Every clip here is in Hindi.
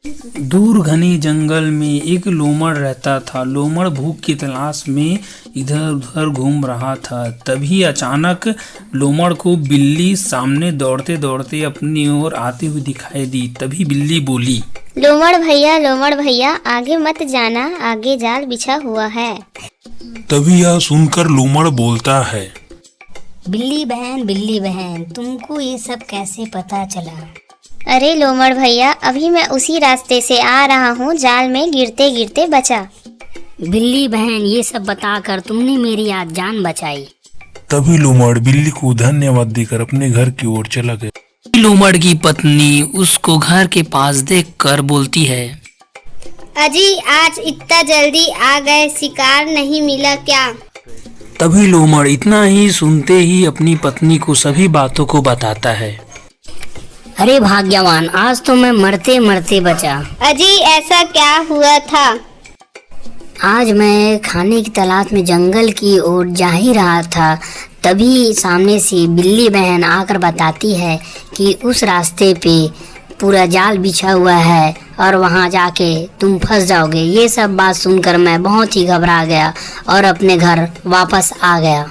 दूर घने जंगल में एक लोमड़ रहता था। लोमड़ भूख की तलाश में इधर उधर घूम रहा था। तभी अचानक लोमड़ को बिल्ली सामने दौड़ते दौड़ते अपनी ओर आती हुई दिखाई दी। तभी बिल्ली बोली, लोमड़ भैया आगे मत जाना, आगे जाल बिछा हुआ है। तभी यह सुनकर लोमड़ बोलता है, बिल्ली बहन तुमको ये सब कैसे पता चला? अरे लोमड़ भैया, अभी मैं उसी रास्ते से आ रहा हूँ, जाल में गिरते गिरते बचा। बिल्ली बहन ये सब बताकर तुमने मेरी आज जान बचाई। तभी लोमड़ बिल्ली को धन्यवाद देकर अपने घर की ओर चला गया। लोमड़ की पत्नी उसको घर के पास देखकर बोलती है, अजी आज इतना जल्दी आ गए, शिकार नहीं मिला क्या? तभी लोमड़ इतना ही सुनते ही अपनी पत्नी को सभी बातों को बताता है। अरे भाग्यवान, आज तो मैं मरते मरते बचा। अजी ऐसा क्या हुआ था? आज मैं खाने की तलाश में जंगल की ओर जा ही रहा था। तभी सामने से बिल्ली बहन आकर बताती है कि उस रास्ते पे पूरा जाल बिछा हुआ है और वहां जाके तुम फंस जाओगे। ये सब बात सुनकर मैं बहुत ही घबरा गया और अपने घर वापस आ गया।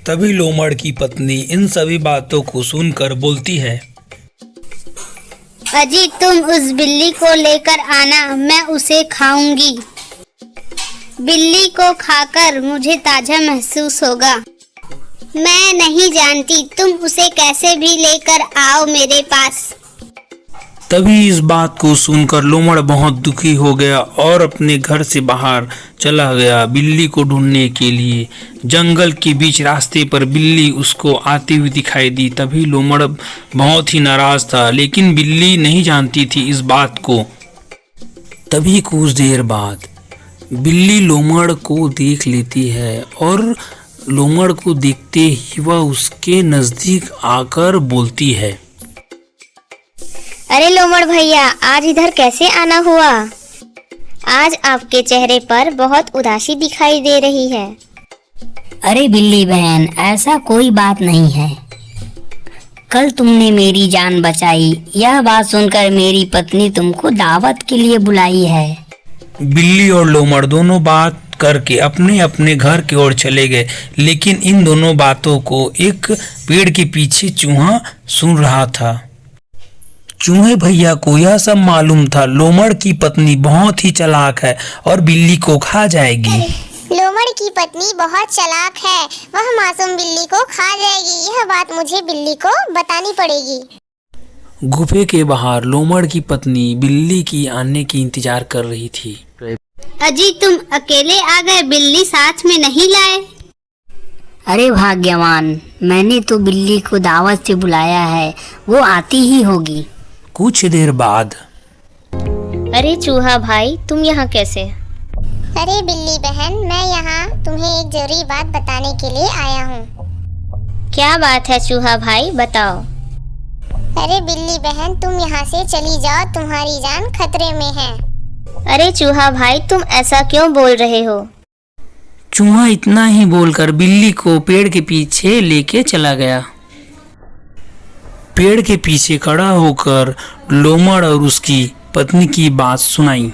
तभी लोमड़ की पत्नी इन सभी बातों को सुनकर बोलती है, अजी तुम उस बिल्ली को लेकर आना, मैं उसे खाऊंगी। बिल्ली को खाकर मुझे ताजा महसूस होगा। मैं नहीं जानती, तुम उसे कैसे भी लेकर आओ मेरे पास। तभी इस बात को सुनकर लोमड़ बहुत दुखी हो गया और अपने घर से बाहर चला गया बिल्ली को ढूंढने के लिए। जंगल के बीच रास्ते पर बिल्ली उसको आती हुई दिखाई दी। तभी लोमड़ बहुत ही नाराज था, लेकिन बिल्ली नहीं जानती थी इस बात को। तभी कुछ देर बाद बिल्ली लोमड़ को देख लेती है और लोमड़ को देखते ही वह उसके नजदीक आकर बोलती है, अरे लोमड़ भैया, आज इधर कैसे आना हुआ? आज आपके चेहरे पर बहुत उदासी दिखाई दे रही है। अरे बिल्ली बहन, ऐसा कोई बात नहीं है। कल तुमने मेरी जान बचाई, यह बात सुनकर मेरी पत्नी तुमको दावत के लिए बुलाई है। बिल्ली और लोमड़ दोनों बात करके अपने अपने घर की ओर चले गए, लेकिन इन दोनों बातों को एक पेड़ के पीछे चूहा सुन रहा था। चूहे भैया को यह सब मालूम था लोमड़ की पत्नी बहुत ही चालाक है और बिल्ली को खा जाएगी। लोमड़ की पत्नी बहुत चालाक है, वह मासूम बिल्ली को खा जाएगी। यह बात मुझे बिल्ली को बतानी पड़ेगी। गुफे के बाहर लोमड़ की पत्नी बिल्ली की आने की इंतजार कर रही थी। अजी तुम अकेले आ गए, बिल्ली साथ में नहीं लाए? अरे भाग्यवान, मैंने तो बिल्ली को दावत से बुलाया है, वो आती ही होगी। कुछ देर बाद, अरे चूहा भाई, तुम यहाँ कैसे? अरे बिल्ली बहन, मैं यहाँ तुम्हें एक जरूरी बात बताने के लिए आया हूँ। क्या बात है चूहा भाई, बताओ। अरे बिल्ली बहन, तुम यहाँ से चली जाओ, तुम्हारी जान खतरे में है। अरे चूहा भाई, तुम ऐसा क्यों बोल रहे हो? चूहा इतना ही बोलकर बिल्ली को पेड़ के पीछे लेके चला गया। पेड़ के पीछे खड़ा होकर लोमड़ और उसकी पत्नी की बात सुनाई।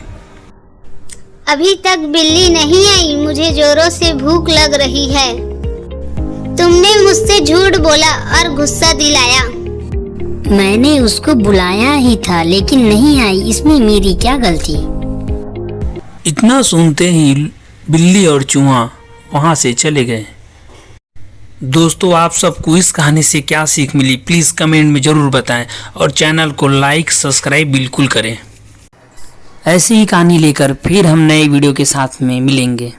अभी तक बिल्ली नहीं आई, मुझे जोरों से भूख लग रही है। तुमने मुझसे झूठ बोला और गुस्सा दिलाया। मैंने उसको बुलाया ही था, लेकिन नहीं आई, इसमें मेरी क्या गलती? इतना सुनते ही बिल्ली और चूहा वहां से चले गए। दोस्तों, आप सबको इस कहानी से क्या सीख मिली प्लीज़ कमेंट में ज़रूर बताएं और चैनल को लाइक सब्सक्राइब बिल्कुल करें। ऐसी ही कहानी लेकर फिर हम नए वीडियो के साथ में मिलेंगे।